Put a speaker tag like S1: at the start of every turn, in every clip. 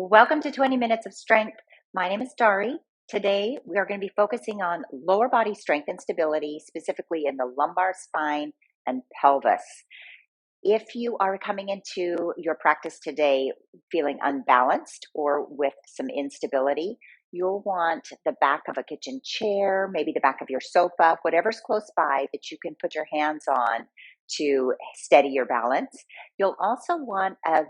S1: Welcome to 20 Minutes of Strength. My name is Dari. Today, we are going to be focusing on lower body strength and stability, specifically in the lumbar spine and pelvis. If you are coming into your practice today feeling unbalanced or with some instability, you'll want the back of a kitchen chair, maybe the back of your sofa, whatever's close by that you can put your hands on to steady your balance. You'll also want a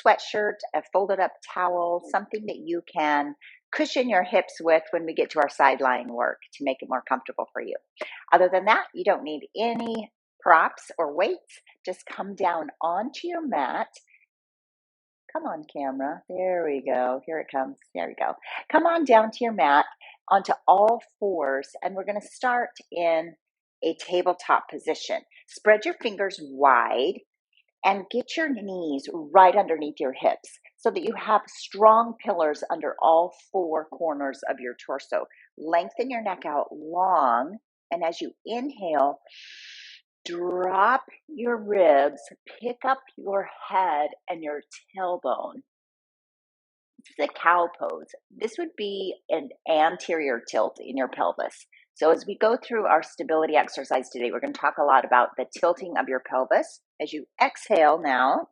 S1: sweatshirt, a folded up towel, something that you can cushion your hips with when we get to our side lying work to make it more comfortable for you. Other than that, you don't need any props or weights. Just come down onto your mat. Come on, camera. There we go. Here it comes. There we go. Come on down to your mat onto all fours, and we're going to start in a tabletop position. Spread your fingers wide and get your knees right underneath your hips so that you have strong pillars under all four corners of your torso. Lengthen your neck out long, and as you inhale, drop your ribs, pick up your head and your tailbone. This is a cow pose. This would be an anterior tilt in your pelvis. So as we go through our stability exercise today, we're going to talk a lot about the tilting of your pelvis. As you exhale now,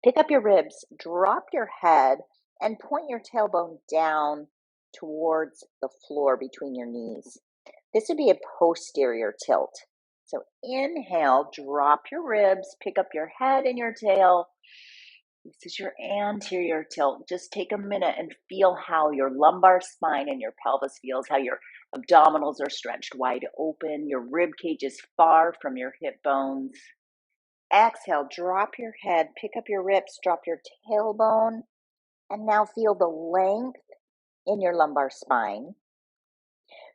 S1: pick up your ribs, drop your head, and point your tailbone down towards the floor between your knees. This would be a posterior tilt. So inhale, drop your ribs, pick up your head and your tail. This is your anterior tilt. Just take a minute and feel how your lumbar spine and your pelvis feels, how your abdominals are stretched wide open, your rib cage is far from your hip bones. Exhale, drop your head, pick up your ribs, drop your tailbone, and now feel the length in your lumbar spine.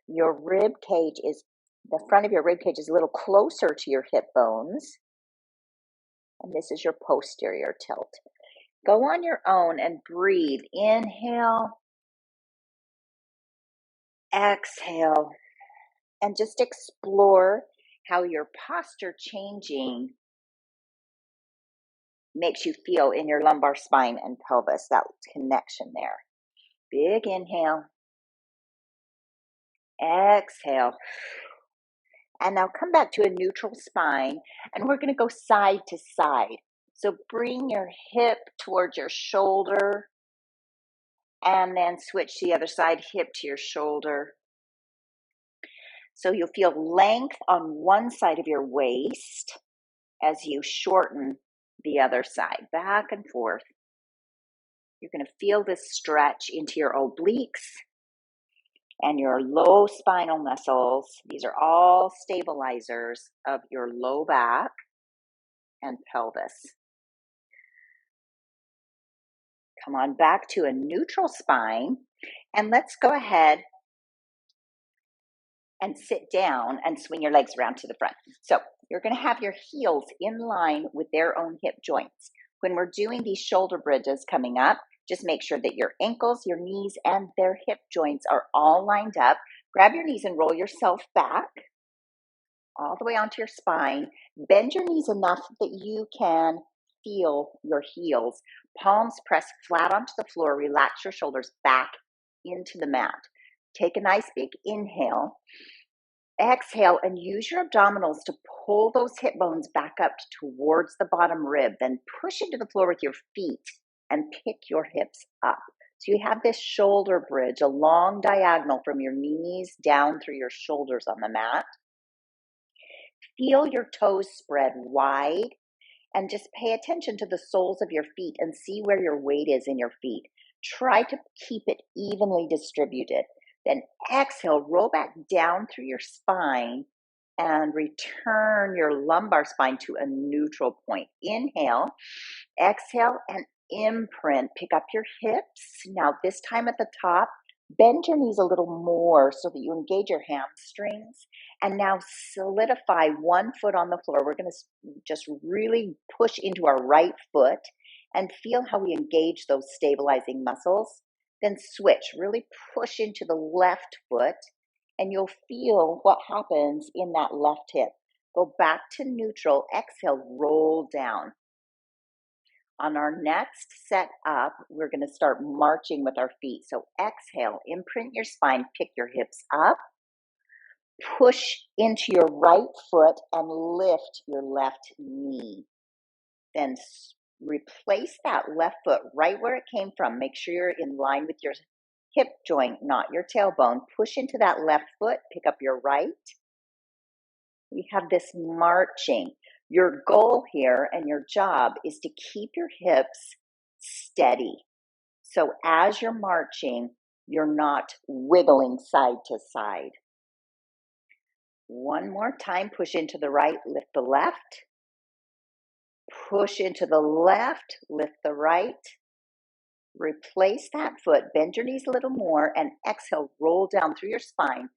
S1: Your rib cage is, the front of your rib cage is a little closer to your hip bones. And this is your posterior tilt. Go on your own and breathe. Inhale, exhale, and just explore how your posture changing makes you feel in your lumbar spine and pelvis, that connection there. Big inhale, exhale. And now come back to a neutral spine, and we're going to go side to side. So bring your hip towards your shoulder, and then switch the other side, hip to your shoulder. So you'll feel length on one side of your waist as you shorten the other side, back and forth. You're going to feel this stretch into your obliques and your low spinal muscles. These are all stabilizers of your low back and pelvis. Come on back to a neutral spine, and let's go ahead and sit down and swing your legs around to the front. So you're going to have your heels in line with their own hip joints. When we're doing these shoulder bridges coming up, just make sure that your ankles, your knees, and their hip joints are all lined up. Grab your knees and roll yourself back all the way onto your spine. Bend your knees enough that you can feel your heels. Palms press flat onto the floor. Relax your shoulders back into the mat. Take a nice big inhale. Exhale and use your abdominals to pull those hip bones back up towards the bottom rib. Then push into the floor with your feet and pick your hips up. So you have this shoulder bridge, a long diagonal from your knees down through your shoulders on the mat. Feel your toes spread wide and just pay attention to the soles of your feet and see where your weight is in your feet. Try to keep it evenly distributed. Then exhale, roll back down through your spine and return your lumbar spine to a neutral point. Inhale, exhale, and imprint. Pick up your hips. Now this time at the top, bend your knees a little more so that you engage your hamstrings. And now solidify one foot on the floor. We're going to just really push into our right foot and feel how we engage those stabilizing muscles. Then switch, really push into the left foot, and you'll feel what happens in that left hip. Go back to neutral, exhale, roll down. On our next set up, we're going to start marching with our feet. So exhale, imprint your spine, pick your hips up, push into your right foot and lift your left knee. Then replace that left foot right where it came from. Make sure you're in line with your hip joint, not your tailbone. Push into that left foot, pick up your right. We have this marching. Your goal here and your job is to keep your hips steady. So as you're marching, you're not wiggling side to side. One more time, push into the right, lift the left. Push into the left, lift the right. Replace that foot, bend your knees a little more, and exhale, roll down through your spine,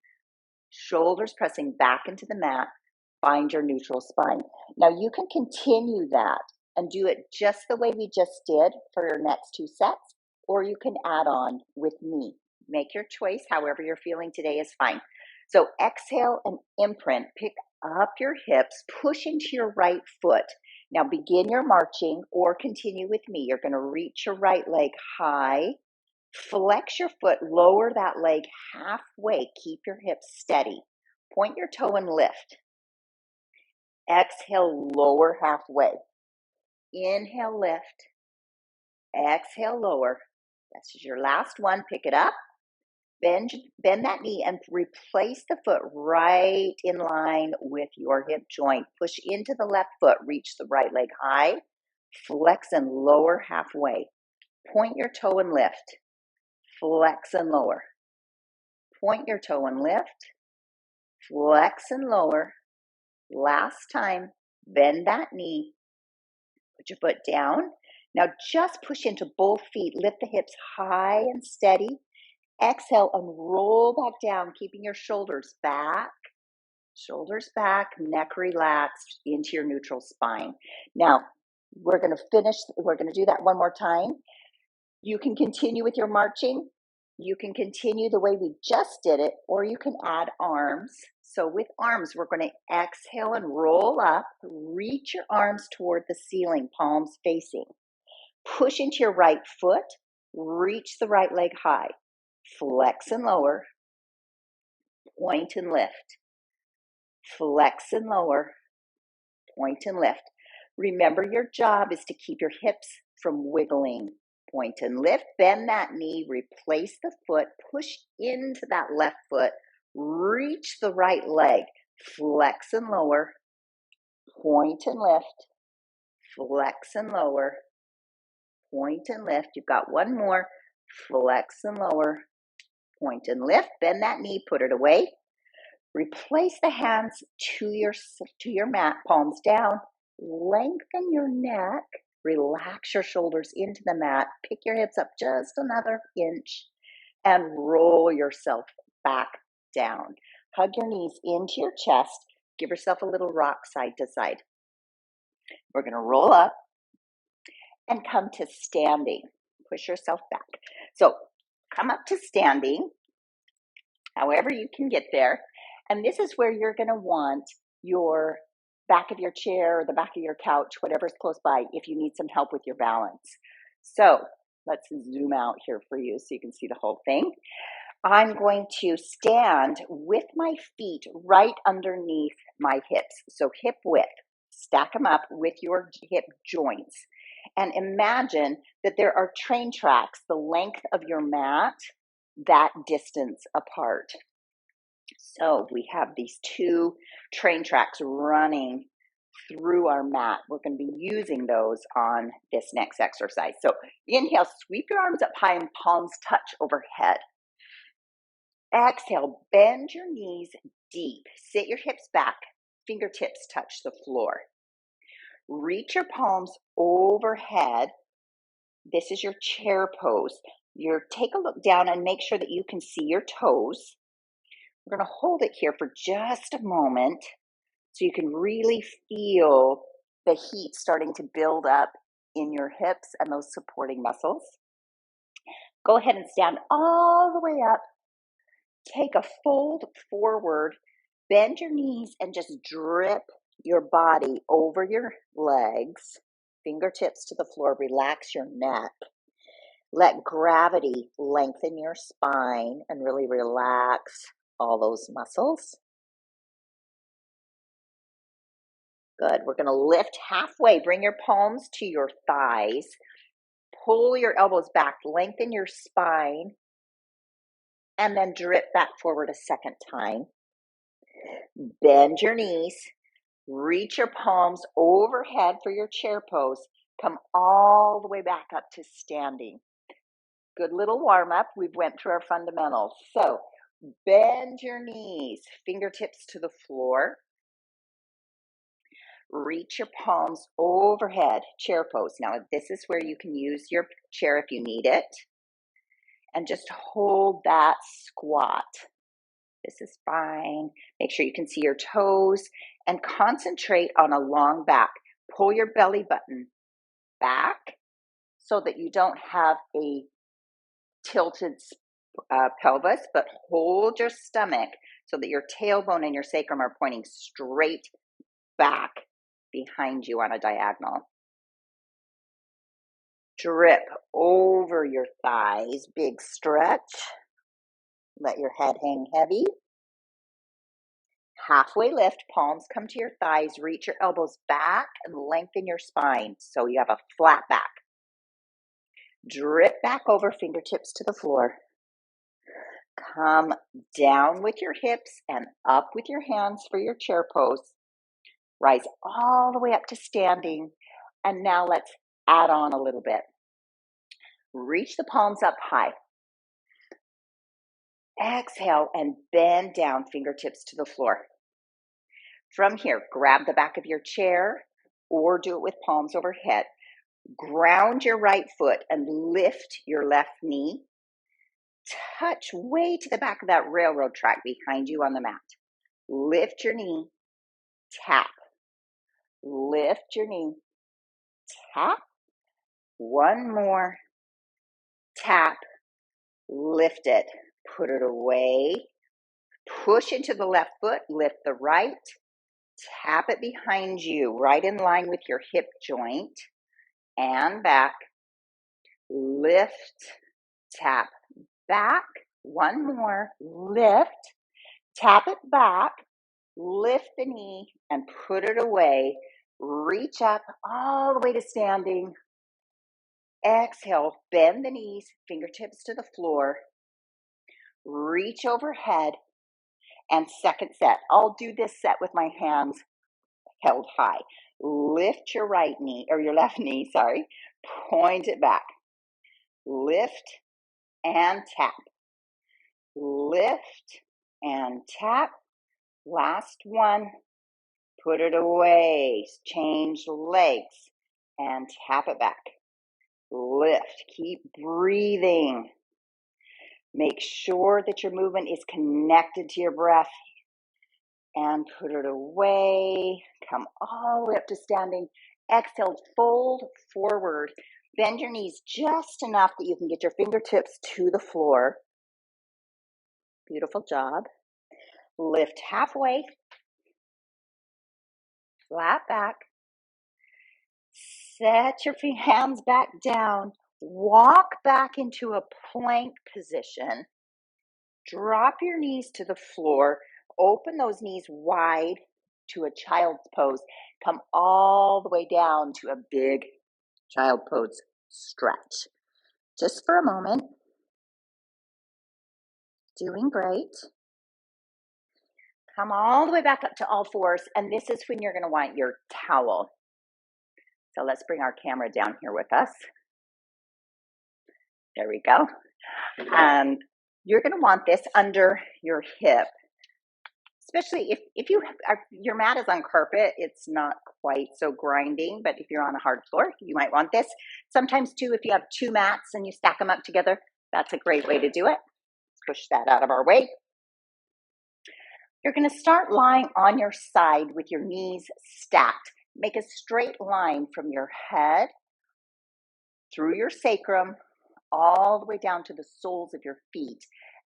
S1: shoulders pressing back into the mat. Find your neutral spine. Now you can continue that and do it just the way we just did for your next two sets, or you can add on with me. Make your choice, however you're feeling today is fine. So exhale and imprint, pick up your hips, push into your right foot. Now begin your marching or continue with me. You're gonna reach your right leg high, flex your foot, lower that leg halfway, keep your hips steady. Point your toe and lift. Exhale, lower halfway. Inhale, lift. Exhale, lower. This is your last one. Pick it up. Bend that knee and replace the foot right in line with your hip joint. Push into the left foot. Reach the right leg high. Flex and lower halfway. Point your toe and lift. Flex and lower. Point your toe and lift. Flex and lower. Last time. Bend that knee. Put your foot down. Now just push into both feet. Lift the hips high and steady. Exhale and roll back down, keeping your shoulders back, neck relaxed into your neutral spine. Now we're going to do that one more time. You can continue with your marching. You can continue the way we just did it, or you can add arms. So with arms, we're going to exhale and roll up, reach your arms toward the ceiling, palms facing. Push into your right foot, reach the right leg high, flex and lower, point and lift, flex and lower, point and lift. Remember, your job is to keep your hips from wiggling. Point and lift, bend that knee, replace the foot, push into that left foot, reach the right leg, flex and lower, point and lift, flex and lower, point and lift. You've got one more, flex and lower, point and lift, bend that knee, put it away. Replace the hands to your mat, palms down, lengthen your neck, relax your shoulders into the mat, pick your hips up just another inch, and roll yourself back down. Hug your knees into your chest, give yourself a little rock side to side. We're going to roll up and come to standing. Push yourself back. So come up to standing, however you can get there. And this is where you're going to want your back of your chair or the back of your couch, whatever's close by, if you need some help with your balance. So let's zoom out here for you so you can see the whole thing. I'm going to stand with my feet right underneath my hips. So hip width, stack them up with your hip joints. And imagine that there are train tracks the length of your mat, that distance apart. So we have these two train tracks running through our mat. We're going to be using those on this next exercise. So inhale, sweep your arms up high and palms touch overhead. Exhale, bend your knees deep. Sit your hips back, fingertips touch the floor. Reach your palms overhead. This is your chair pose. Take a look down and make sure that you can see your toes. We're going to hold it here for just a moment so you can really feel the heat starting to build up in your hips and those supporting muscles. Go ahead and stand all the way up. Take a fold forward, bend your knees and just drip your body over your legs. fingertips to the floor. Relax your neck. Let gravity lengthen your spine and really relax all those muscles. Good. We're going to lift halfway. Bring your palms to your thighs. Pull your elbows back. Lengthen your spine. And then drip back forward a second time. Bend your knees. Reach your palms overhead for your chair pose. Come all the way back up to standing. Good little warm up. We've went through our fundamentals. So bend your knees, fingertips to the floor. Reach your palms overhead, chair pose. Now this is where you can use your chair if you need it. And just hold that squat. This is fine. Make sure you can see your toes and concentrate on a long back. Pull your belly button back so that you don't have a tilted pelvis, but hold your stomach so that your tailbone and your sacrum are pointing straight back behind you on a diagonal. Drip over your thighs, big stretch. Let your head hang heavy. Halfway lift, palms come to your thighs, reach your elbows back and lengthen your spine so you have a flat back. Drip back over, fingertips to the floor. Come down with your hips and up with your hands for your chair pose. Rise all the way up to standing. And now let's add on a little bit. Reach the palms up high. Exhale and bend down, fingertips to the floor. From here, grab the back of your chair or do it with palms overhead. Ground your right foot and lift your left knee. Touch way to the back of that railroad track behind you on the mat. Lift your knee, tap. Lift your knee, tap. One more, tap. Lift it, put it away. Push into the left foot, lift the right. Tap it behind you, right in line with your hip joint. And back. Lift, tap, back. One more, lift, tap it back, lift the knee and put it away. Reach up all the way to standing. Exhale, bend the knees, fingertips to the floor. Reach overhead and second set. I'll do this set with my hands held high. Lift your right knee, or your left knee, sorry. Point it back. Lift and tap. Lift and tap. Last one. Put it away. Change legs and tap it back. Lift. Keep breathing. Make sure that your movement is connected to your breath. And put it away. Come all the way up to standing. Exhale, fold forward. Bend your knees just enough that you can get your fingertips to the floor. Beautiful job. Lift halfway. Flat back. Set your hands back down. Walk back into a plank position. Drop your knees to the floor. Open those knees wide to a child's pose. Come all the way down to a big child pose stretch. Just for a moment. Doing great. Come all the way back up to all fours, and this is when you're going to want your towel. So let's bring our camera down here with us. There we go. You're going to want this under your hip, especially if your mat is on carpet. It's not quite so grinding, but if you're on a hard floor, you might want this. Sometimes too, if you have two mats and you stack them up together, that's a great way to do it. Push that out of our way. You're going to start lying on your side with your knees stacked. Make a straight line from your head through your sacrum all the way down to the soles of your feet.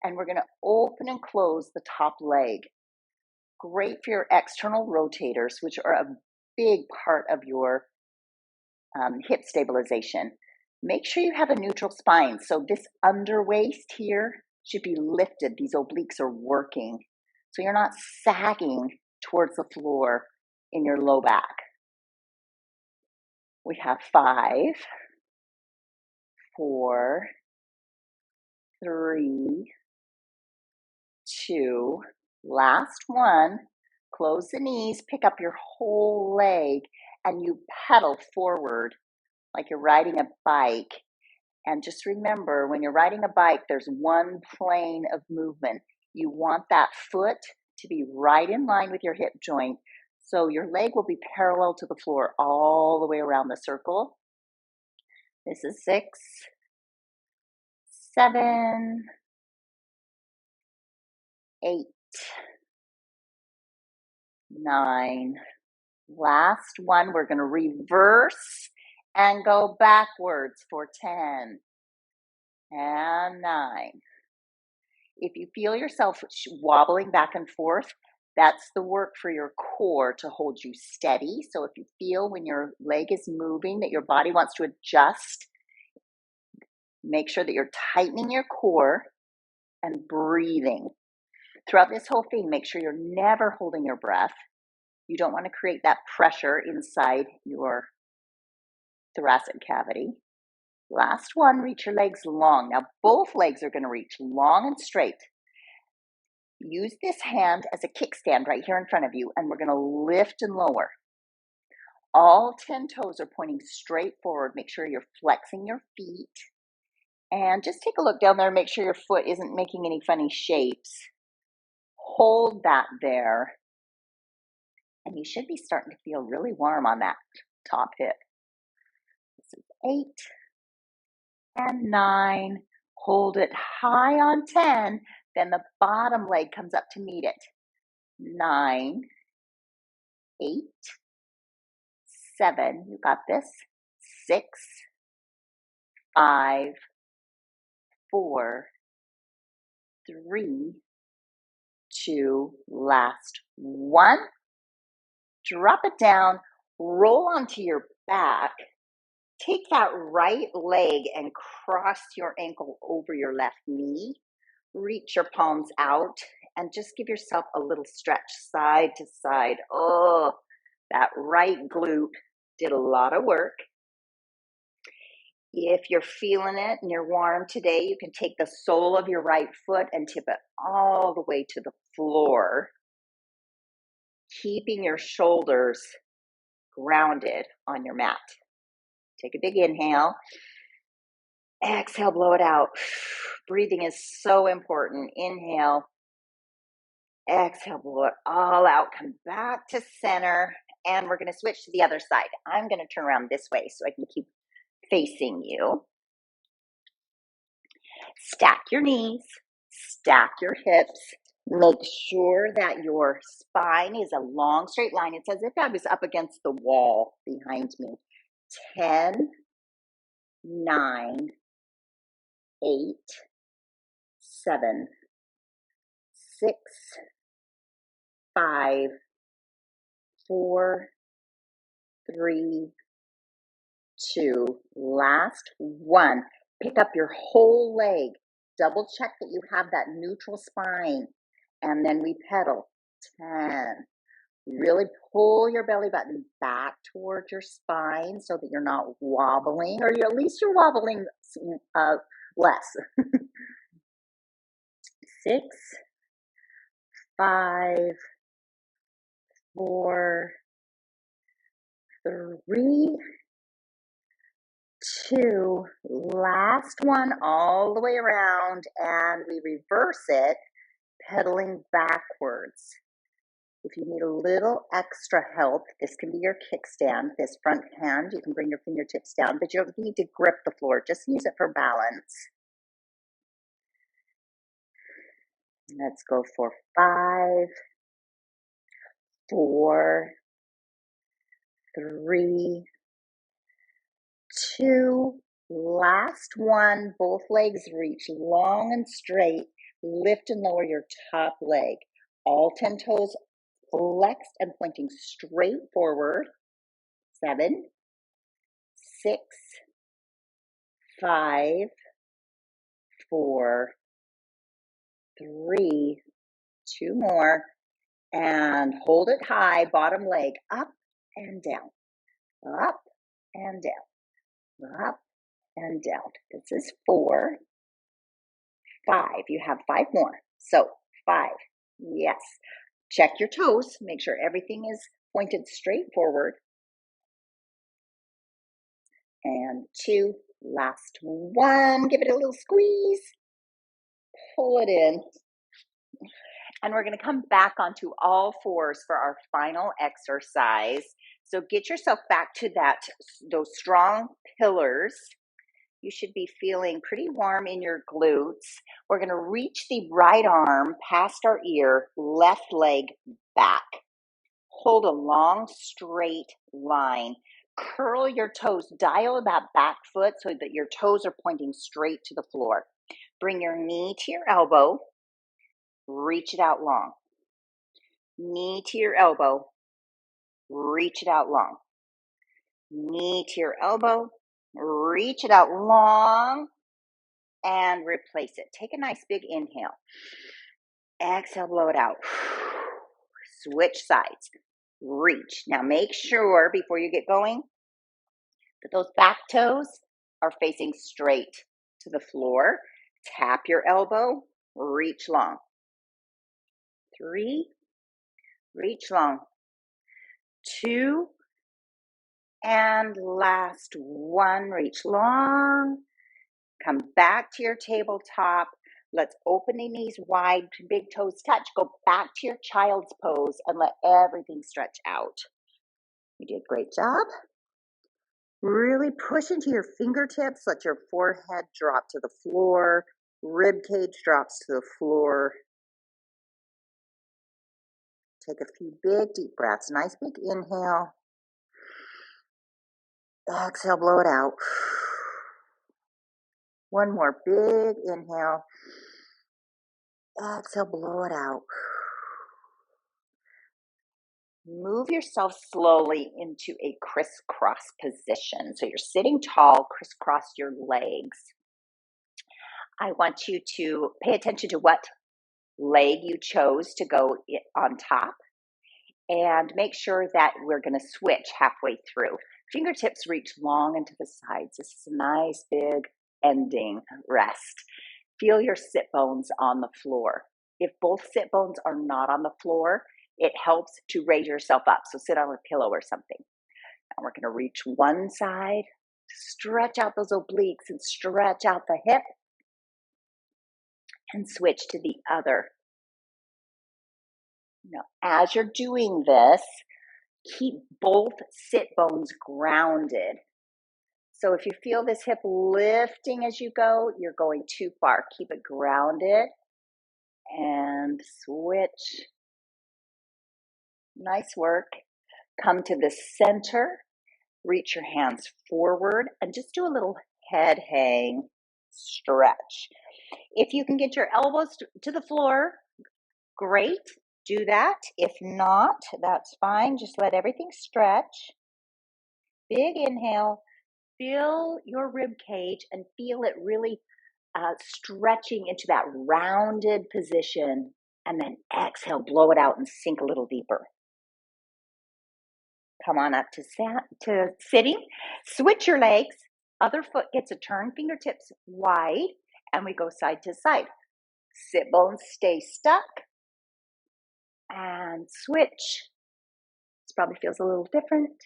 S1: And we're going to open and close the top leg. Great for your external rotators, which are a big part of your hip stabilization. Make sure you have a neutral spine. So this under waist here should be lifted. These obliques are working. So you're not sagging towards the floor in your low back. We have 5, 4, 3, 2, last one. Close the knees, pick up your whole leg, and you pedal forward like you're riding a bike. And just remember, when you're riding a bike, there's one plane of movement. You want that foot to be right in line with your hip joint, so your leg will be parallel to the floor all the way around the circle. This is 6, 7, 8, 9. Last one, we're going to reverse and go backwards for 10 and 9. If you feel yourself wobbling back and forth, that's the work for your core to hold you steady. So if you feel when your leg is moving that your body wants to adjust, make sure that you're tightening your core and breathing. Throughout this whole thing, make sure you're never holding your breath. You don't want to create that pressure inside your thoracic cavity. Last one, reach your legs long. Now both legs are going to reach long and straight. Use this hand as a kickstand right here in front of you, and we're going to lift and lower. All 10 toes are pointing straight forward. Make sure you're flexing your feet. And just take a look down there and make sure your foot isn't making any funny shapes. Hold that there. And you should be starting to feel really warm on that top hip. This is 8 and 9. Hold it high on 10. Then the bottom leg comes up to meet it. 9, 8, 7. You got this. 6, 5, 4, 3, 2. Last one. Drop it down, roll onto your back, take that right leg and cross your ankle over your left knee, reach your palms out, and just give yourself a little stretch side to side. Oh, that right glute did a lot of work. If you're feeling it and you're warm today, you can take the sole of your right foot and tip it all the way to the floor, keeping your shoulders grounded on your mat. Take a big inhale. Exhale, blow it out. Breathing is so important. Inhale. Exhale, blow it all out. Come back to center. And we're going to switch to the other side. I'm going to turn around this way so I can keep facing you. Stack your knees. Stack your hips. Make sure that your spine is a long, straight line. It's as if I was up against the wall behind me. 10, 9, 8, 7, 6, 5, 4, 3, 2. Last one. Pick up your whole leg. Double check that you have that neutral spine. And then we pedal. 10. Really pull your belly button back towards your spine so that you're not wobbling, or at least you're wobbling less. 6, 5, 4, 3, 2. Last one all the way around, and we reverse it, pedaling backwards. If you need a little extra help, this can be your kickstand, this front hand. You can bring your fingertips down, but you don't need to grip the floor. Just use it for balance. Let's go for 5, 4, 3, 2. Last one. Both legs reach long and straight. Lift and lower your top leg. All 10 toes flexed and pointing straight forward. 7, 6, 5, 4, 3, 2 more, and hold it high, bottom leg up and down, up and down, up and down. This is 4, 5. You have 5 more. So 5, yes. Check your toes, make sure everything is pointed straight forward. And 2, last one. Give it a little squeeze, pull it in. And we're going to come back onto all fours for our final exercise. So get yourself back to those strong pillars. You should be feeling pretty warm in your glutes. We're going to reach the right arm past our ear, left leg back. Hold a long, straight line. Curl your toes. Dial that back foot so that your toes are pointing straight to the floor. Bring your knee to your elbow. Reach it out long. Knee to your elbow. Reach it out long. Knee to your elbow. Reach it out long. And replace it. Take a nice big inhale. Exhale, blow it out. Switch sides. Reach. Now make sure before you get going that those back toes are facing straight to the floor. Tap your elbow. Reach long. 3. Reach long. 2. And last 1. Reach long. Come back to your tabletop. Let's open the knees wide, big toes touch. Go back to your child's pose and let everything stretch out. You did a great job. Really push into your fingertips. Let your forehead drop to the floor. Rib cage drops to the floor. Take a few big deep breaths. Nice big inhale. Exhale, blow it out. One more big inhale. Exhale, blow it out. Move yourself slowly into a crisscross position. So you're sitting tall, crisscross your legs. I want you to pay attention to what leg you chose to go on top and make sure that we're going to switch halfway through. Fingertips reach long into the sides. This is a nice big ending rest. Feel your sit bones on the floor. If both sit bones are not on the floor, it helps to raise yourself up. So sit on a pillow or something. Now we're going to reach one side, stretch out those obliques and stretch out the hip, and switch to the other. Now, as you're doing this, keep both sit bones grounded. So if you feel this hip lifting as you go, you're going too far. Keep it grounded and switch. Nice work. Come to the center. Reach your hands forward and just do a little head hang stretch. If you can get your elbows to the floor, great. Do that. If not, that's fine. Just let everything stretch. Big inhale. Feel your rib cage and feel it really stretching into that rounded position. And then exhale, blow it out and sink a little deeper. Come on up to sitting. Switch your legs. Other foot gets a turn, fingertips wide, and we go side to side. Sit bones stay stuck. And switch. This probably feels a little different.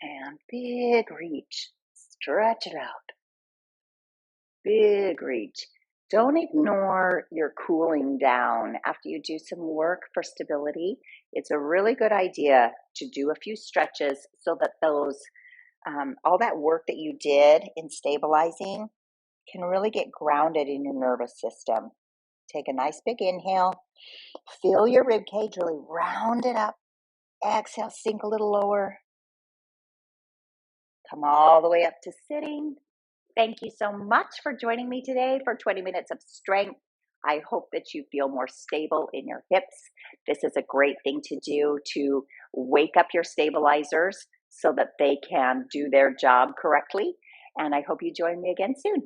S1: And big reach. Stretch it out. Big reach. Don't ignore your cooling down after you do some work for stability. It's a really good idea to do a few stretches so that those all that work that you did in stabilizing can really get grounded in your nervous system. Take a nice big inhale. Feel your rib cage really round it up. Exhale, sink a little lower. Come all the way up to sitting. Thank you so much for joining me today for 20 minutes of strength. I hope that you feel more stable in your hips. This is a great thing to do to wake up your stabilizers so that they can do their job correctly. And I hope you join me again soon.